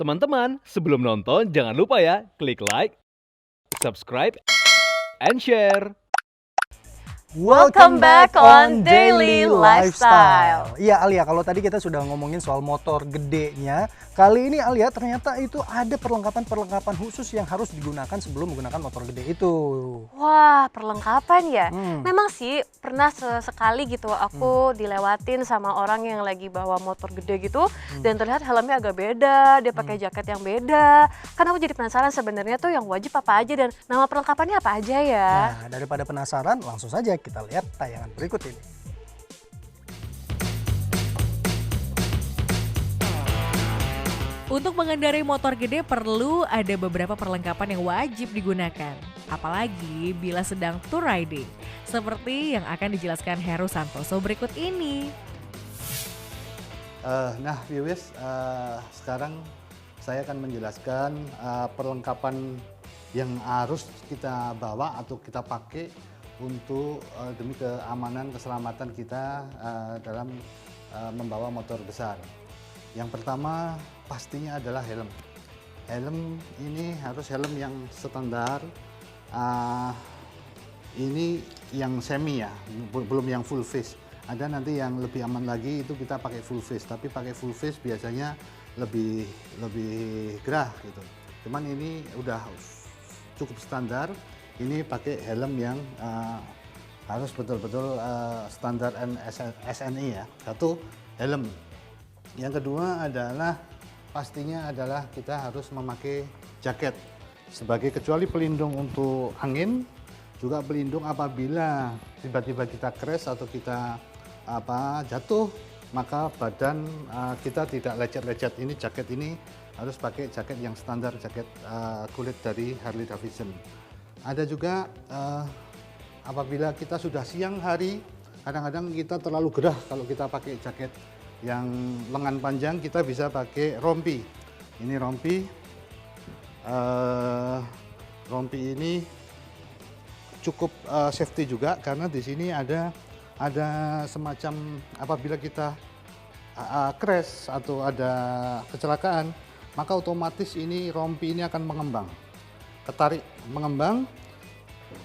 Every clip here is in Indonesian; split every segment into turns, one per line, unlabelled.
Teman-teman, sebelum nonton jangan lupa ya klik like, subscribe, and share.
Welcome back on Daily Lifestyle.
Iya Alia, kalau tadi kita sudah ngomongin soal motor gedenya, kali ini Alia ternyata itu ada perlengkapan-perlengkapan khusus yang harus digunakan sebelum menggunakan motor gede itu.
Wah, perlengkapan ya?
Hmm.
Memang sih pernah sesekali gitu aku dilewatin sama orang yang lagi bawa motor gede gitu dan terlihat helmnya agak beda, dia pakai jaket yang beda. Kan aku jadi penasaran sebenarnya tuh yang wajib apa aja dan nama perlengkapannya apa aja ya?
Nah, daripada penasaran, langsung saja kita lihat tayangan berikut ini.
Untuk mengendarai motor gede perlu ada beberapa perlengkapan yang wajib digunakan. Apalagi bila sedang tour riding. Seperti yang akan dijelaskan Heru Santoso berikut ini.
Nah, viewers, sekarang saya akan menjelaskan perlengkapan yang harus kita bawa atau kita pakai untuk demi keamanan keselamatan kita dalam membawa motor besar. Yang pertama pastinya adalah helm. Helm ini harus helm yang standar. Ini yang semi ya, belum yang full face. Ada nanti yang lebih aman lagi itu kita pakai full face. Tapi pakai full face biasanya lebih gerah gitu. Cuman ini udah cukup standar. Ini pakai helm yang harus betul-betul standar SNI ya. Satu, helm. Yang kedua adalah pastinya adalah kita harus memakai jaket sebagai kecuali pelindung untuk angin, juga pelindung apabila tiba-tiba kita crash atau kita jatuh, maka badan kita tidak lecet-lecet. Ini jaket ini harus pakai jaket yang standar, jaket kulit dari Harley Davidson. Ada juga apabila kita sudah siang hari, kadang-kadang kita terlalu gerah kalau kita pakai jaket yang lengan panjang, kita bisa pakai rompi. Ini rompi. Rompi ini cukup safety juga karena di sini ada semacam apabila kita crash atau ada kecelakaan, maka otomatis ini rompi ini akan mengembang. Ketarik mengembang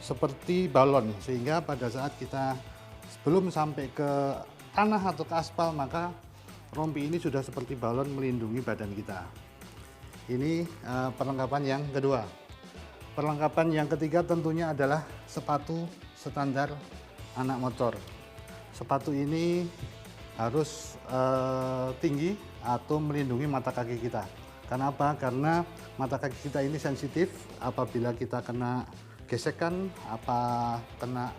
seperti balon, sehingga pada saat kita sebelum sampai ke tanah atau ke aspal, maka rompi ini sudah seperti balon melindungi badan kita. Ini perlengkapan yang kedua. Perlengkapan yang ketiga tentunya adalah sepatu standar anak motor. Sepatu ini harus tinggi atau melindungi mata kaki kita. Kenapa? Karena mata kaki kita ini sensitif apabila kita kena gesekan, kena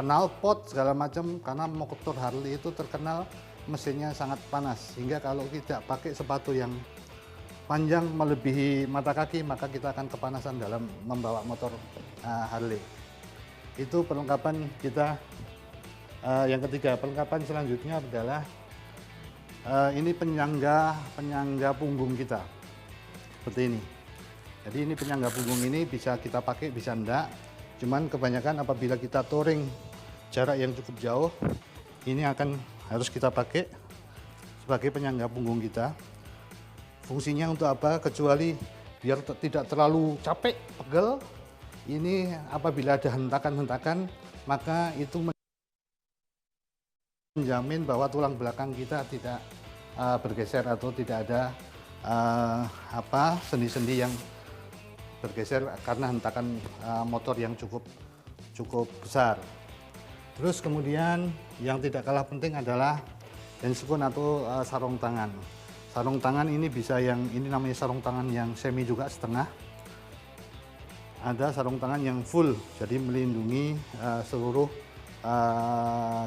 knalpot segala macam, karena motor Harley itu terkenal mesinnya sangat panas, sehingga kalau tidak pakai sepatu yang panjang melebihi mata kaki, maka kita akan kepanasan dalam membawa motor Harley. Itu perlengkapan kita yang ketiga. Perlengkapan selanjutnya adalah ini penyangga punggung kita, seperti ini. Jadi ini penyangga punggung ini bisa kita pakai, bisa enggak. Cuman kebanyakan apabila kita touring jarak yang cukup jauh, ini harus kita pakai sebagai penyangga punggung kita. Fungsinya untuk apa? Kecuali biar tidak terlalu capek, pegel. Ini apabila ada hentakan-hentakan, maka itu menjamin bahwa tulang belakang kita tidak bergeser atau tidak ada sendi-sendi yang bergeser karena hentakan motor yang cukup besar. Terus kemudian yang tidak kalah penting adalah handscoon atau sarung tangan. Sarung tangan ini bisa ini namanya sarung tangan yang semi juga setengah. Ada sarung tangan yang full, jadi melindungi seluruh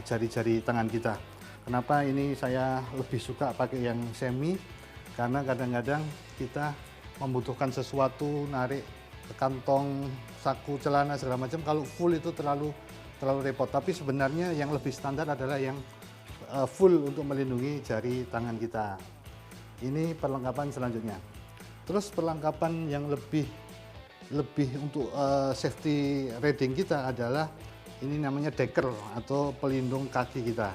jari-jari tangan kita. Kenapa ini saya lebih suka pakai yang semi? Karena kadang-kadang kita membutuhkan sesuatu, narik ke kantong, saku, celana segala macam. Kalau full itu terlalu repot. Tapi sebenarnya yang lebih standar adalah yang full untuk melindungi jari tangan kita. Ini perlengkapan selanjutnya. Terus perlengkapan yang lebih untuk safety riding kita adalah ini namanya decker atau pelindung kaki kita.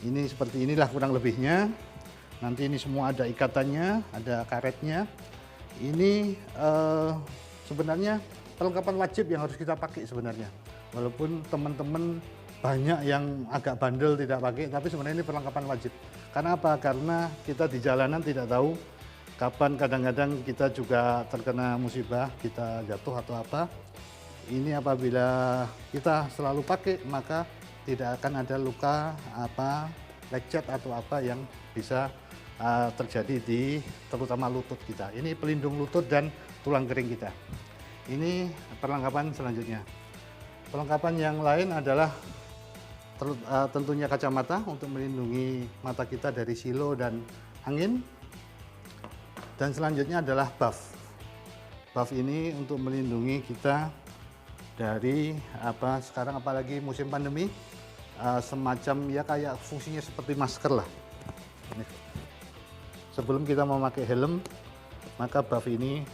Ini seperti inilah kurang lebihnya. Nanti ini semua ada ikatannya, ada karetnya. Ini sebenarnya perlengkapan wajib yang harus kita pakai sebenarnya. Walaupun teman-teman banyak yang agak bandel tidak pakai, tapi sebenarnya ini perlengkapan wajib. Karena apa? Karena kita di jalanan tidak tahu kapan kadang-kadang kita juga terkena musibah, kita jatuh atau apa. Ini apabila kita selalu pakai, maka tidak akan ada luka lecet atau apa yang bisa terjadi di terutama lutut kita. Ini pelindung lutut dan tulang kering kita. Ini perlengkapan selanjutnya. Perlengkapan yang lain adalah tentunya kacamata untuk melindungi mata kita dari silo dan angin. Dan selanjutnya adalah buff. Buff ini untuk melindungi kita dari sekarang apalagi musim pandemi, semacam ya kayak fungsinya seperti masker lah. Ini. Sebelum kita memakai helm, maka buff ini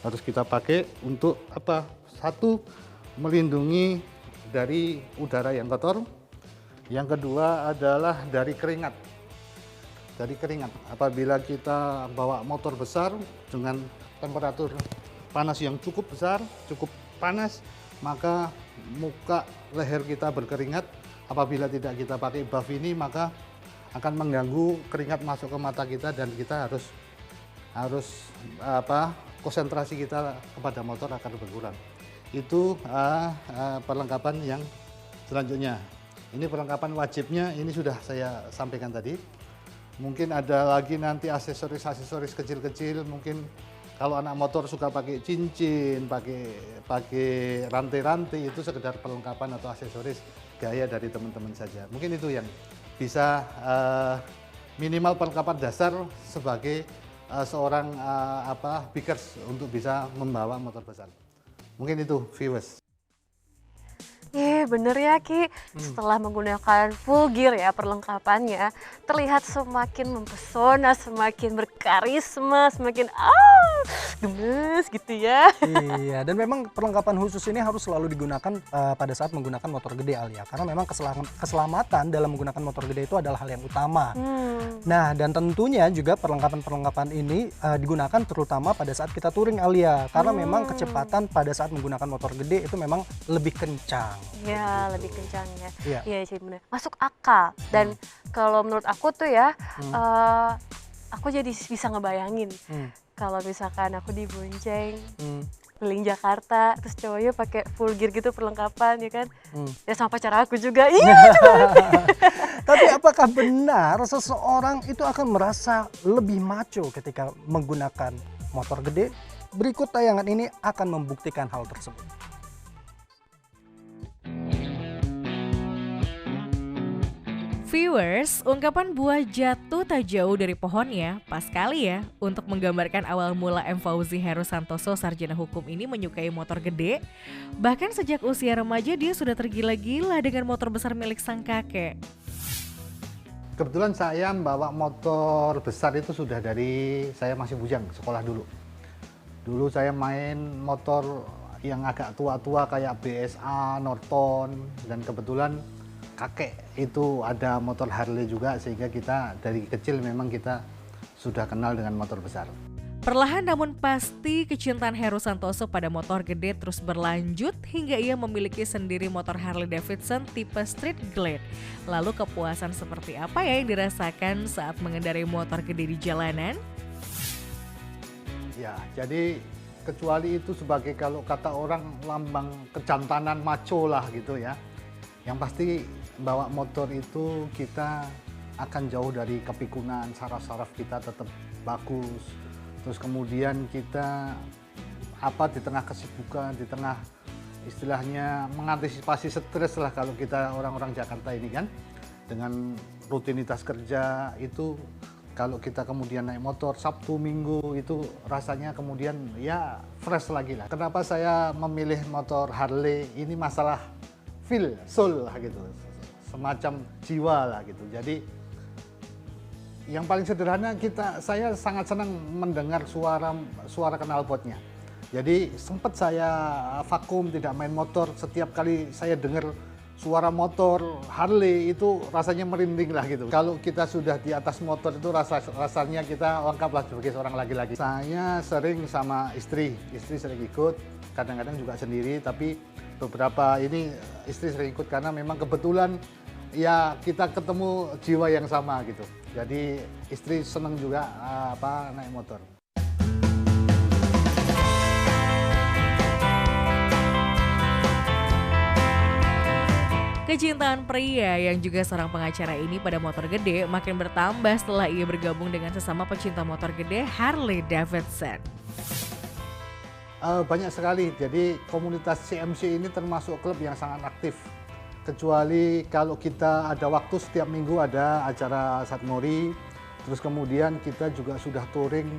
harus kita pakai untuk apa? Satu, melindungi dari udara yang kotor. Yang kedua adalah dari keringat. Dari keringat. Apabila kita bawa motor besar dengan temperatur panas yang cukup besar, cukup panas, maka muka leher kita berkeringat. Apabila tidak kita pakai buff ini, maka akan mengganggu keringat masuk ke mata kita dan kita harus konsentrasi kita kepada motor akan berkurang. Itu perlengkapan yang selanjutnya. Ini perlengkapan wajibnya, ini sudah saya sampaikan tadi. Mungkin ada lagi nanti aksesoris-aksesoris kecil-kecil, mungkin kalau anak motor suka pakai cincin, pakai rantai-rantai, itu sekedar perlengkapan atau aksesoris gaya dari teman-teman saja. Mungkin itu yang bisa minimal perlengkapan dasar sebagai seorang bikers untuk bisa membawa motor besar. Mungkin itu, viewers.
Bener ya Ki, setelah menggunakan full gear ya perlengkapannya, terlihat semakin mempesona, semakin berkarisma, semakin gemes gitu ya.
Iya, dan memang perlengkapan khusus ini harus selalu digunakan pada saat menggunakan motor gede Alia, karena memang keselamatan dalam menggunakan motor gede itu adalah hal yang utama. Nah, dan tentunya juga perlengkapan-perlengkapan ini digunakan terutama pada saat kita touring Alia, karena memang kecepatan pada saat menggunakan motor gede itu memang lebih kencang.
Ya, lebih kencang ya.
Iya.
Iya sih bener. Masuk akal. Dan kalau menurut aku tuh ya, aku jadi bisa ngebayangin kalau misalkan aku dibonceng keliling Jakarta, terus cowoknya pakai full gear gitu perlengkapan ya kan, ya sama pacar aku juga.
Tapi apakah benar seseorang itu akan merasa lebih maco ketika menggunakan motor gede? Berikut tayangan ini akan membuktikan hal tersebut.
Viewers, ungkapan buah jatuh tak jauh dari pohonnya pas kali ya untuk menggambarkan awal mula M. Fauzi Heru Santoso, sarjana hukum ini menyukai motor gede. Bahkan sejak usia remaja dia sudah tergila-gila dengan motor besar milik sang kakek.
Kebetulan saya membawa motor besar itu sudah dari saya masih bujang, sekolah dulu. Dulu saya main motor yang agak tua-tua kayak BSA, Norton, dan kebetulan kakek itu ada motor Harley juga, sehingga kita dari kecil memang kita sudah kenal dengan motor besar.
Perlahan namun pasti kecintaan Heru Santoso pada motor gede terus berlanjut hingga ia memiliki sendiri motor Harley Davidson tipe Street Glide. Lalu kepuasan seperti apa ya yang dirasakan saat mengendarai motor gede di jalanan?
Ya, jadi kecuali itu sebagai kalau kata orang lambang kejantanan maco lah gitu ya. Yang pasti bawa motor itu kita akan jauh dari kepikunan, saraf-saraf kita tetap bagus. Terus kemudian kita di tengah kesibukan, di tengah istilahnya mengantisipasi stres lah kalau kita orang-orang Jakarta ini kan. Dengan rutinitas kerja itu kalau kita kemudian naik motor Sabtu Minggu itu rasanya kemudian ya fresh lagi lah. Kenapa saya memilih motor Harley ini masalah feel, soul lah gitu. Semacam jiwa lah gitu. Jadi yang paling sederhana saya sangat senang mendengar suara knalpotnya. Jadi sempat saya vakum tidak main motor, setiap kali saya dengar suara motor Harley itu rasanya merinding lah gitu. Kalau kita sudah di atas motor itu rasanya kita lengkap lah sebagai seorang laki-laki. Saya sering sama istri sering ikut, kadang-kadang juga sendiri, tapi beberapa ini istri sering ikut karena memang kebetulan ya kita ketemu jiwa yang sama gitu. Jadi istri seneng juga naik motor.
Kecintaan pria yang juga seorang pengacara ini pada motor gede makin bertambah setelah ia bergabung dengan sesama pecinta motor gede Harley Davidson.
Banyak sekali, jadi komunitas CMC ini termasuk klub yang sangat aktif. Kecuali kalau kita ada waktu setiap minggu ada acara Satmori, terus kemudian kita juga sudah touring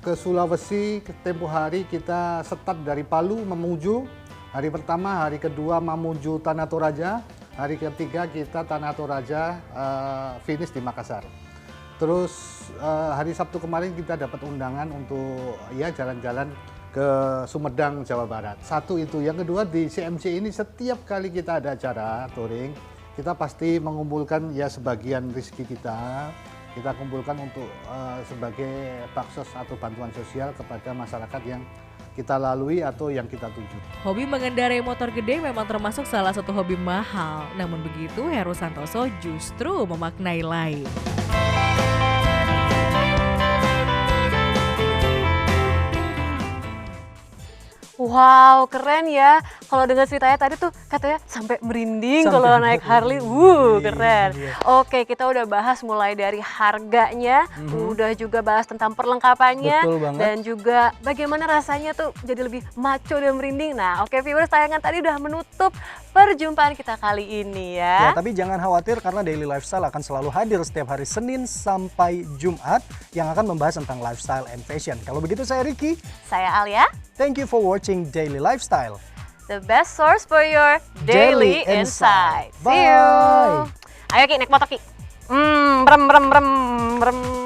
ke Sulawesi, tempo hari kita start dari Palu menuju. Hari pertama, hari kedua Mamuju Tanah Toraja, hari ketiga kita Tanah Toraja finish di Makassar. Terus hari Sabtu kemarin kita dapat undangan untuk ya jalan-jalan ke Sumedang, Jawa Barat. Satu itu, yang kedua di CMC ini setiap kali kita ada acara touring, kita pasti mengumpulkan ya sebagian rezeki kita kumpulkan untuk sebagai baksos atau bantuan sosial kepada masyarakat yang kita lalui atau yang kita tuju.
Hobi mengendarai motor gede memang termasuk salah satu hobi mahal. Namun begitu, Heru Santoso justru memaknai lain.
Wow, keren ya. Kalau dengar ceritanya tadi tuh katanya sampai merinding
Sampai
kalau naik Harley. Keren.
Iya.
Oke, kita udah bahas mulai dari harganya, udah juga bahas tentang perlengkapannya,
Betul banget.
dan juga bagaimana rasanya tuh jadi lebih maco dan merinding. Nah, oke viewers, tayangan tadi udah menutup perjumpaan kita kali ini
Ya,
ya.
tapi jangan khawatir karena Daily Lifestyle akan selalu hadir setiap hari Senin sampai Jumat yang akan membahas tentang lifestyle and fashion. Kalau begitu saya Ricky.
Saya Alia,
Thank you for watching Daily Lifestyle.
the best source for your daily insight. See
Bye.
you. Ayo Ki, naik motor Ki. Brem brem brem brem.